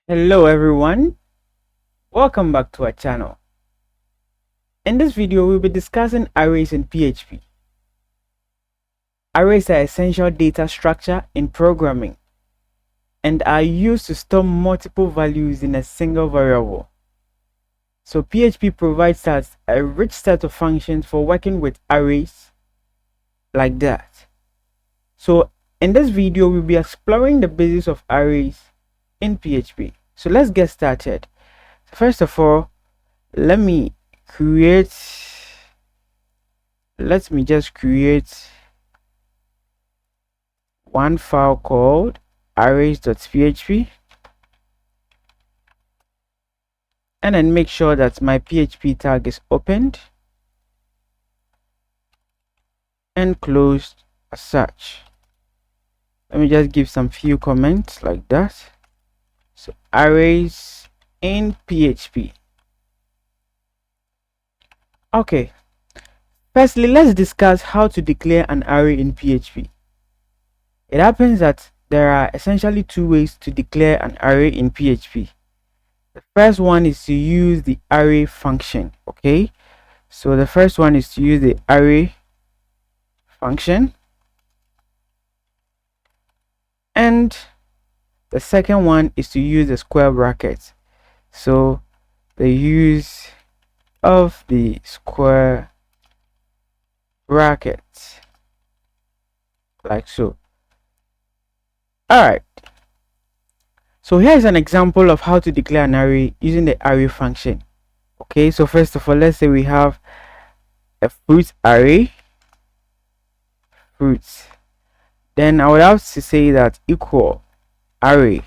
Hello everyone, welcome back to our channel. In this video, we'll be discussing arrays in PHP. Arrays are essential data structure in programming and are used to store multiple values in a single variable. So PHP provides us a rich set of functions for working with arrays like that. So in this video, we'll be exploring the basics of arrays in PHP. So let's get started. First of all, let me just create one file called arrays.php and then make sure that my PHP tag is opened and closed as such. Let me just give some few comments like that. So arrays in PHP. Okay, firstly, let's discuss how to declare an array in PHP. It happens that there are essentially two ways to declare an array in PHP. The first one is to use the array function. Okay, so the first one is to use the array function, and the second one is to use the square brackets. So the use of the square brackets like so. All right, so here's an example of how to declare an array using the array function. Okay, so first of all, let's say we have a fruit array, fruits. Then I would have to say that equal array,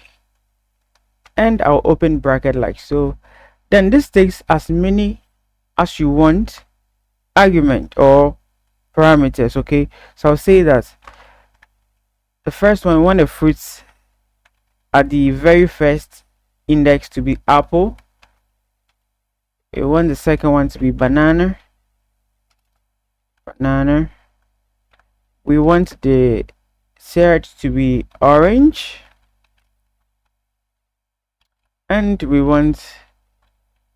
and I'll open bracket like so. Then this takes as many as you want argument or parameters. Okay, so I'll say that the first one, we want the fruits at the very first index to be apple. We want the second one to be banana. We want the third to be orange, and we want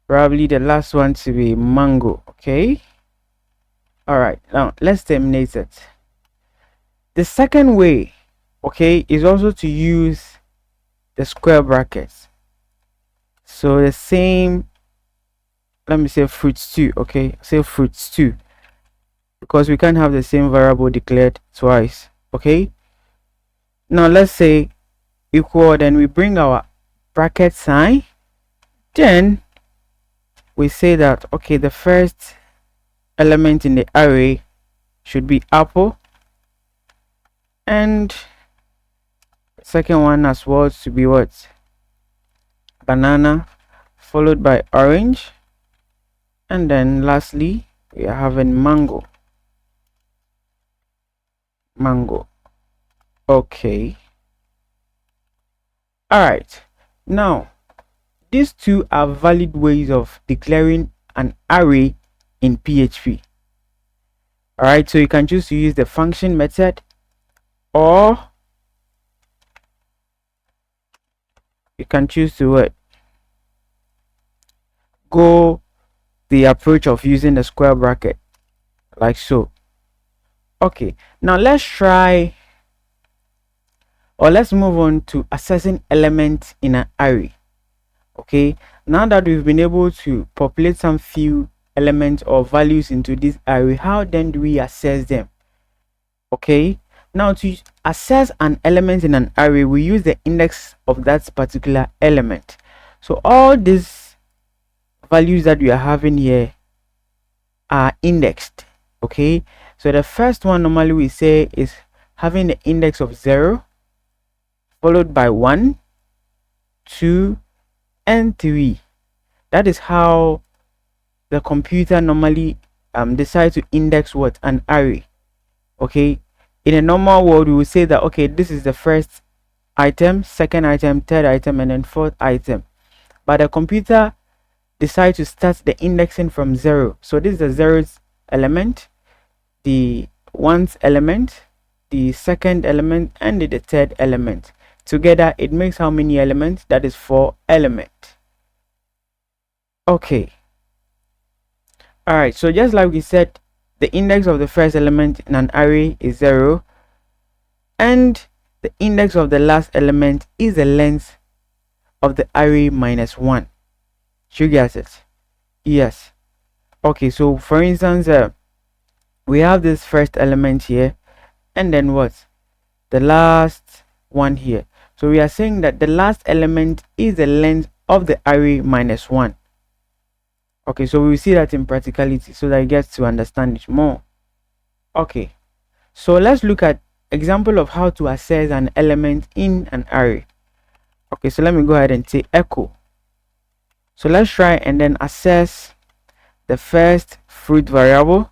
probably the last one to be mango. Okay, all right, now let's terminate it. The second way, okay, is also to use the square brackets. So the same, let me say fruits 2. Okay, say fruits 2 because we can't have the same variable declared twice. Okay, now let's say equal, then we bring our bracket sign, then we say that okay, the first element in the array should be apple, and second one as well to be what, banana, followed by orange, and then lastly we are having mango. Okay, all right, now these two are valid ways of declaring an array in PHP. All right, so you can choose to use the function method, or you can choose to go the approach of using the square bracket like so. Okay, now let's try, or let's move on to accessing elements in an array. Okay, now that we've been able to populate some few elements or values into this array, how then do we access them? Okay, now to access an element in an array, we use the index of that particular element. So all these values that we are having here are indexed. Okay, so the first one normally we say is having the index of 0, followed by 1, 2, and 3. That is how the computer normally decides to index what, an array. Okay, in a normal world we would say that okay, this is the first item, second item, third item, and then fourth item, but the computer decides to start the indexing from 0. So this is the 0th element, the 1st element, the 2nd element, and the 3rd element. together it makes how many elements? That is 4 elements. Okay, all right, so just like we said, the index of the first element in an array is 0, and the index of the last element is the length of the array minus 1. Should you get it? Yes. Okay, so for instance, we have this first element here, and then what? The last one here. So we are saying that the last element is the length of the array minus 1. Okay, so we will see that in practicality so that you get to understand it more. Okay, so let's look at example of how to access an element in an array. Okay, so let me go ahead and say echo. So let's try and then access the first fruit variable,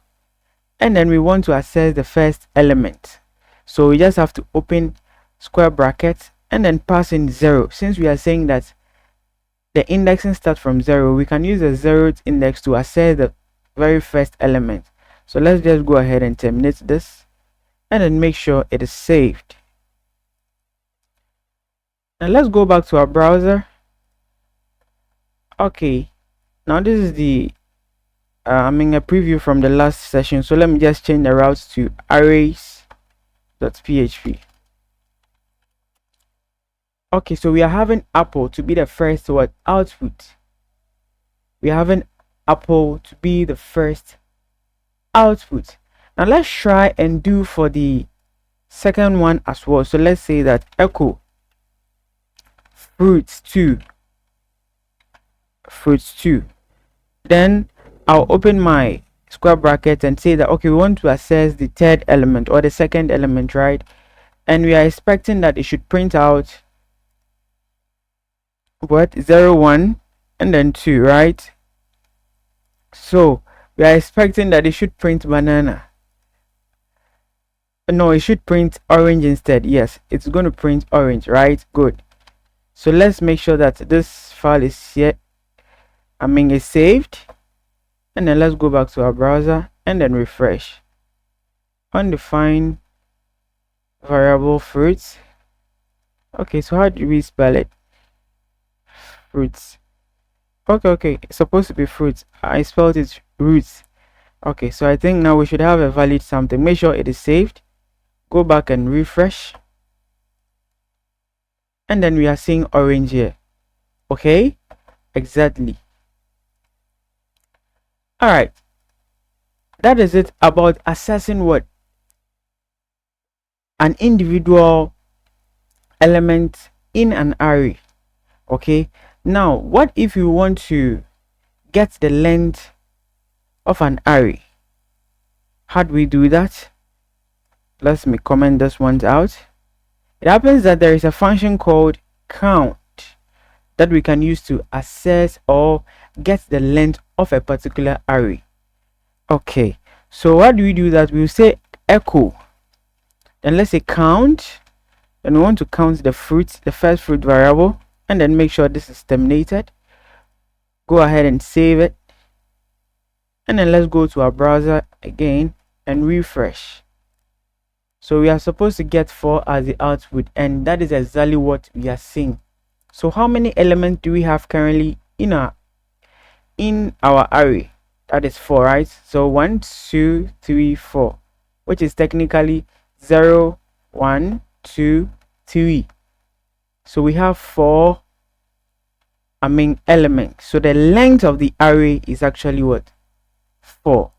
and then we want to access the first element. So we just have to open square bracket and then pass in 0. Since we are saying that the indexing starts from 0, we can use the 0th index to access the very first element. So let's just go ahead and terminate this and then make sure it is saved. Now let's go back to our browser. Okay, now this is the a preview from the last session. So let me just change the routes to arrays.php. Okay, so we are having Apple to be the first output. We are having Apple to be the first output. Now let's try and do for the second one as well. So let's say that echo fruits 2. Then I'll open my square bracket and say that okay, we want to access the third element or the second element, right? And we are expecting that it should print out what? 0, 1 and then 2, right? So we are expecting that it should print banana. No, it should print orange instead. Yes, it's going to print orange, right? Good. So let's make sure that this file is here, is saved, and then let's go back to our browser and then refresh. Undefined variable fruits. Okay, so how do we spell it? Fruits. Okay, it's supposed to be fruits. I spelled it roots. Okay, so I think now we should have a valid something. Make sure it is saved. Go back and refresh, and then we are seeing orange here. Okay, exactly. All right, that is it about assessing what? An individual element in an array. Okay, now what if you want to get the length of an array? How do we do that? Let me comment this one out. It happens that there is a function called count that we can use to access or get the length of a particular array. Okay, so what do we do that? We'll say echo, then let's say count, and we want to count the fruits, the first fruit variable, and then make sure this is terminated. Go ahead and save it, and then let's go to our browser again and refresh. So we are supposed to get 4 as the output, and that is exactly what we are seeing. So how many elements do we have currently in our array? That is 4, right? So 1, 2, 3, 4, which is technically 0, 1, 2, 3. So we have 4 elements. So the length of the array is actually what? 4.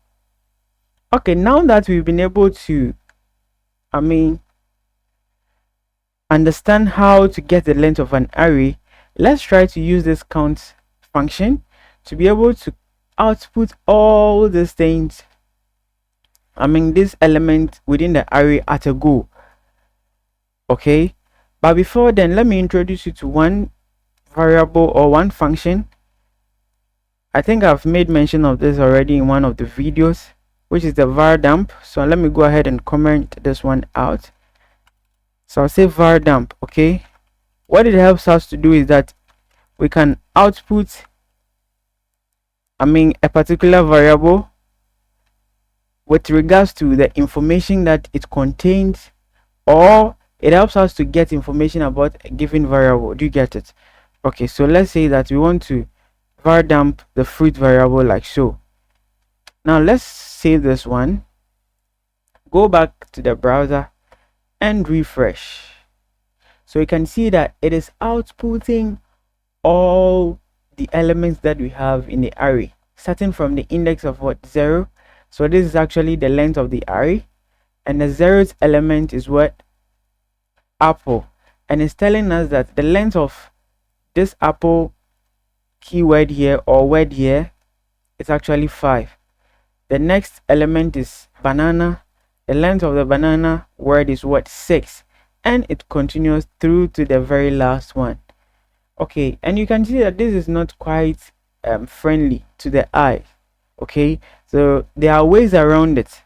Okay, now that we've been able to understand how to get the length of an array, let's try to use this count function to be able to output all these things, this element within the array at a go. Okay, but before then, let me introduce you to one variable or one function. I think I've made mention of this already in one of the videos, which is the var dump. So let me go ahead and comment this one out. So I'll say var dump. Okay, what it helps us to do is that we can output a particular variable with regards to the information that it contains, or it helps us to get information about a given variable. Do you get it? Okay, so let's say that we want to var dump the fruit variable like so. Now let's save this one, go back to the browser and refresh. So you can see that it is outputting all the elements that we have in the array, starting from the index of what, 0. So this is actually the length of the array, and the 0th element is what, apple, and it's telling us that the length of this apple keyword here or word here is actually 5. The next element is banana. The length of the banana word is what, 6, and it continues through to the very last one. Okay, and you can see that this is not quite friendly to the eye. Okay, so there are ways around it,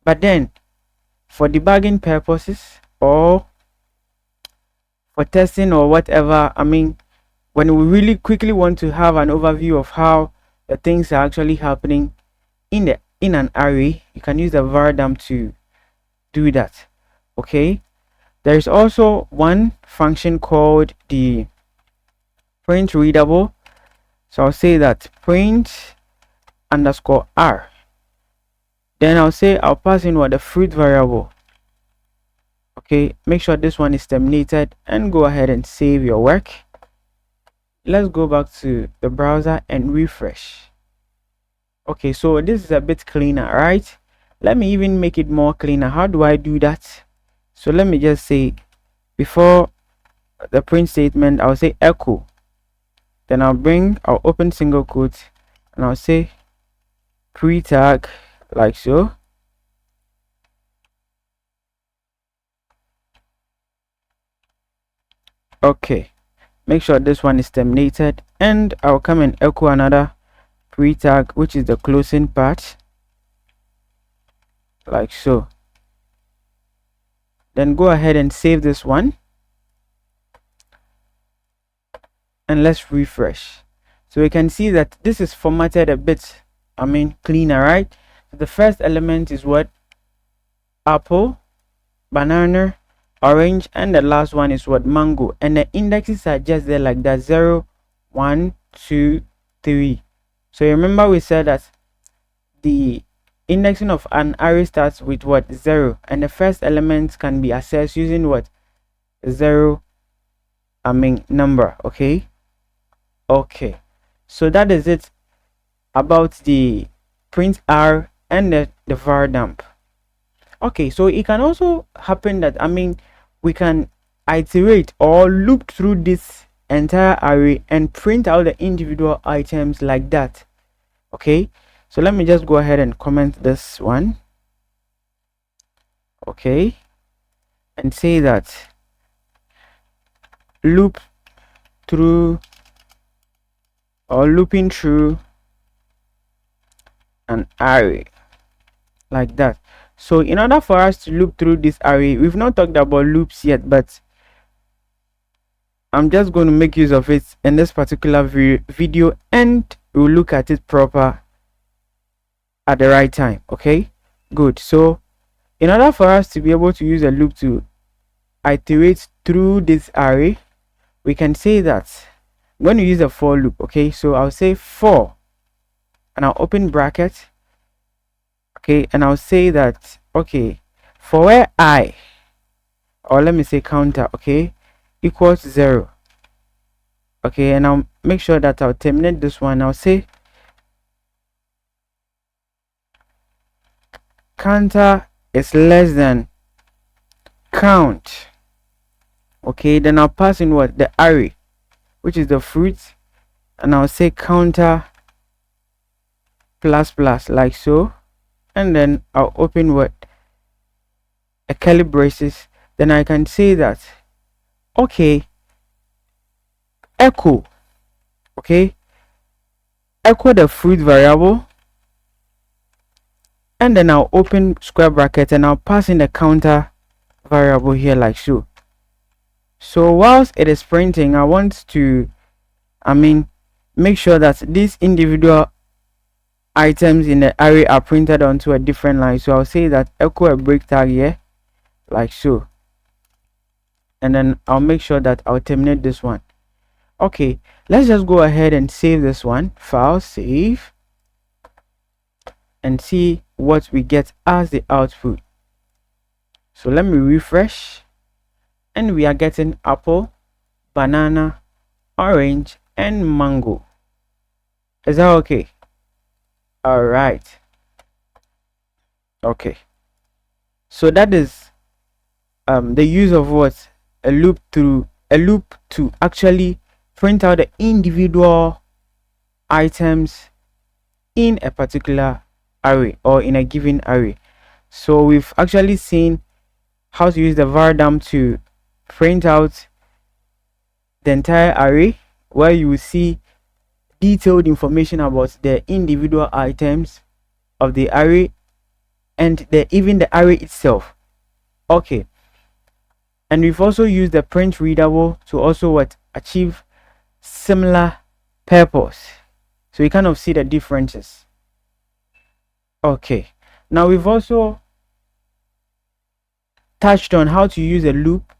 but then for debugging purposes or for testing or whatever, I mean, when we really quickly want to have an overview of how the things are actually happening in an array, you can use the var dump to do that. Okay, there is also one function called the print readable. So I'll say that print underscore r, then I'll pass in what, the fruit variable. Okay, make sure this one is terminated and go ahead and save your work. Let's go back to the browser and refresh. Okay, so this is a bit cleaner, right? Let me even make it more cleaner. How do I do that? So let me just say, before the print statement, I'll say echo, then I'll open single quotes and I'll say pre-tag like so. Okay, make sure this one is terminated, and I'll come and echo another pre-tag, which is the closing part like so. Then go ahead and save this one and let's refresh. So we can see that this is formatted a bit, I mean, cleaner, right? So the first element is what, apple, banana, orange, and the last one is what, mango, and the indexes are just there like that, 0, 1, 2, 3. So remember we said that the indexing of an array starts with what, 0, and the first element can be accessed using what, 0, I mean number. Okay, so that is it about the print r and the var dump. Okay, so it can also happen that, I mean, we can iterate or loop through this entire array and print out the individual items like that. Okay, so let me just go ahead and comment this one. Okay, and say that loop through or looping through an array like that. So in order for us to loop through this array, we've not talked about loops yet, but I'm just going to make use of it in this particular video, and we'll look at it proper at the right time. Okay, good. So in order for us to be able to use a loop to iterate through this array, we can say that I'm going to use a for loop. Okay, so I'll say for, and I'll open bracket. Okay, and I'll say that, okay, for where I, or let me say counter, okay, equals 0. Okay, and I'll make sure that I'll terminate this one. I'll say counter is less than count. Okay, then I'll pass in what, the array, which is the fruit, and I'll say counter plus plus like so, and then I'll open what, a curly braces. Then I can say that, okay, echo, okay, echo the fruit variable, and then I'll open square bracket and I'll pass in the counter variable here like so. So whilst it is printing, I want to, I mean, make sure that these individual items in the array are printed onto a different line. So I'll say that echo a break tag here like so. and then I'll make sure that I'll terminate this one. Okay, let's just go ahead and save this one. File, save, and see what we get as the output. So let me refresh, and we are getting apple, banana, orange, and mango. Is that okay? All right. Okay, so that is the use of what, a loop to actually print out the individual items in a particular array or in a given array. So we've actually seen how to use the var_dum to print out the entire array, where you will see detailed information about the individual items of the array and even the array itself. Okay, and we've also used the print readable to also achieve similar purpose, so you kind of see the differences. Okay, now we've also touched on how to use a loop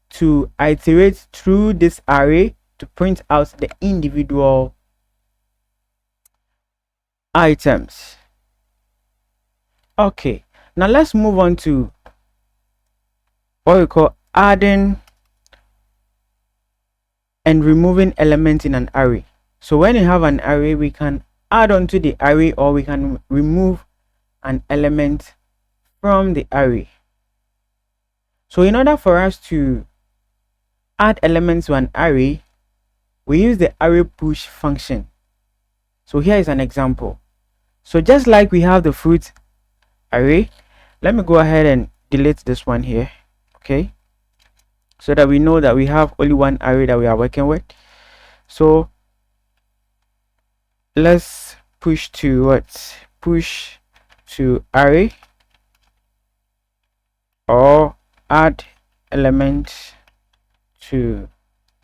to iterate through this array to print out the individual items. Okay, now let's move on to what we call adding and removing elements in an array. So when you have an array, we can add on to the array, or we can remove an element from the array. So in order for us to add elements to an array, we use the array push function. So here is an example. So just like we have the fruit array, let me go ahead and delete this one here. Okay, so that we know that we have only one array that we are working with. So let's push to array, or add elements to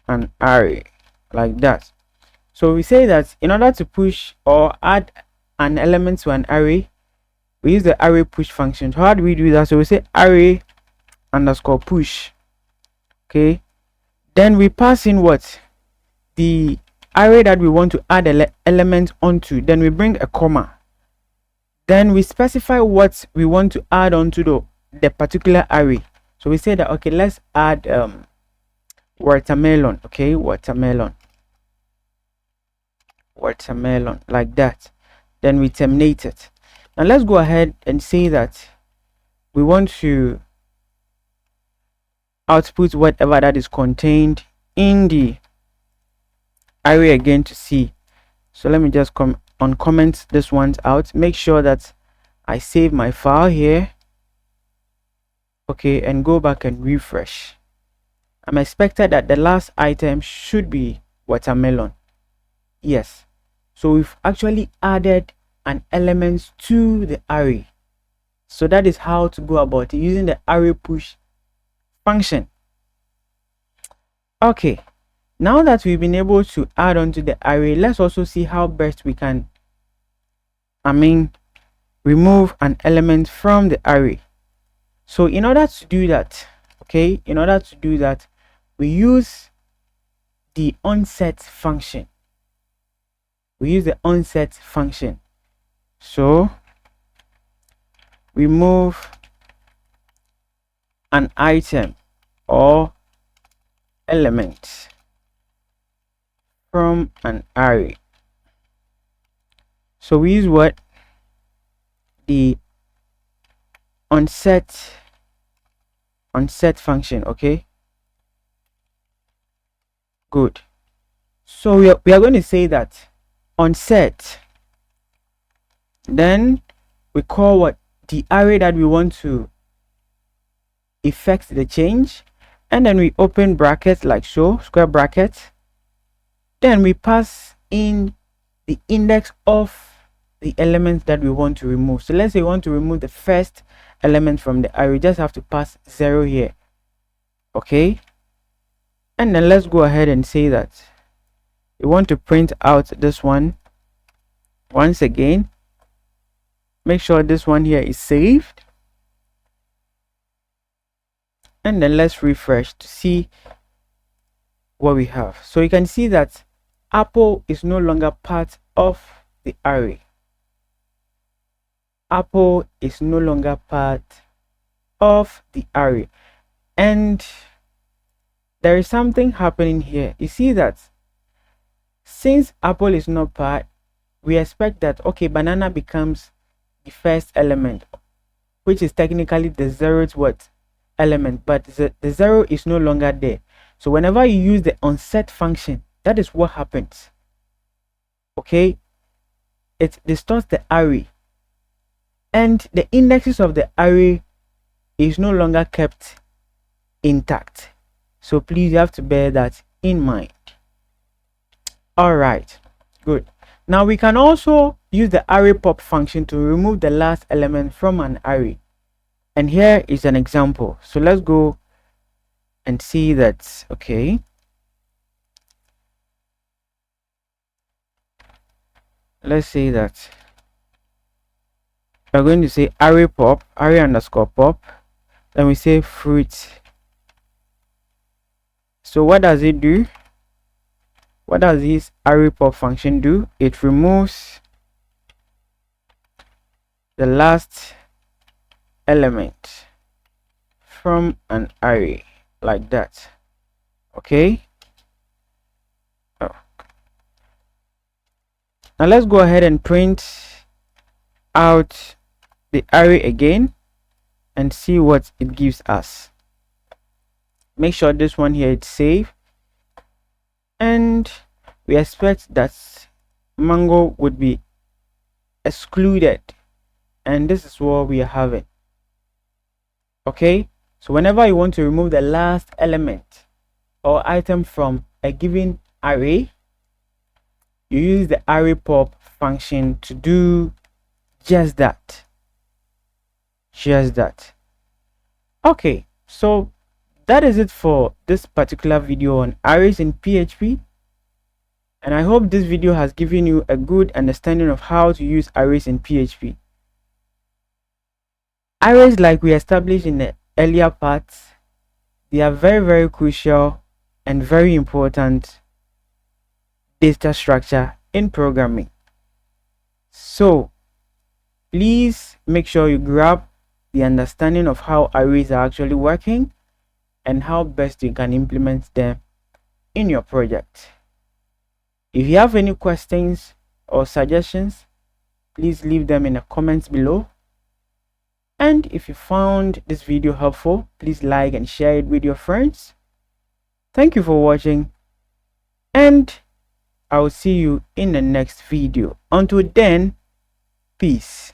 an array, like that. So we say that in order to push or add an element to an array, we use the array push function. So how do we do that? So we say array underscore push. Okay, then we pass in what, the array that we want to add element onto, then we bring a comma, then we specify what we want to add onto the particular array. So we say that, okay, let's add watermelon. Okay, watermelon, like that. Then we terminate it. Now let's go ahead and say that we want to output whatever that is contained in the array again to see. So let me just comment this one out, make sure that I save my file here. Okay, and go back and refresh. I'm expected that the last item should be watermelon. Yes, so we've actually added an element to the array. So that is how to go about it, using the array push function. Okay, now that we've been able to add on to the array, let's also see how best we can remove an element from the array. So in order to do that, okay, we use the onset function. So remove an item or element from an array. So we use what, the onset function. Okay, good. So we are going to say that onset, then we call what, the array that we want to effect the change, and then we open brackets like so, square bracket, then we pass in the index of the elements that we want to remove. So let's say we want to remove the first element from the array, just have to pass 0 here. Okay, and then let's go ahead and say that we want to print out this one once again. Make sure this one here is saved, and then let's refresh to see what we have. So you can see that apple is no longer part of the array. Apple is no longer part of the array, and there is something happening here. You see that since apple is not part, we expect that okay, banana becomes the first element, which is technically the zeroth what element, but the zero is no longer there. So whenever you use the onset function, that is what happens. Okay, it distorts the array, and the indexes of the array is no longer kept intact. So please, you have to bear that in mind. All right, good. Now we can also use the array pop function to remove the last element from an array, and here is an example. So let's go and see that. Okay, let's say that we're going to say array pop, array underscore pop, then we say fruit. So what does it do? What does this array pop function do? It removes the last element from an array like that. Okay, oh. Now let's go ahead and print out the array again and see what it gives us. Make sure this one here is safe, and we expect that mango would be excluded, and this is what we are having. Okay, so whenever you want to remove the last element or item from a given array, you use the array pop function to do just that. Okay, so that is it for this particular video on arrays in PHP, and I hope this video has given you a good understanding of how to use arrays in PHP. Arrays, like we established in the earlier parts, they are very crucial and very important data structure in programming. So please make sure you grab the understanding of how arrays are actually working and how best you can implement them in your project. If you have any questions or suggestions, please leave them in the comments below. And if you found this video helpful, please like and share it with your friends. Thank you for watching, and I will see you in the next video. Until then, peace.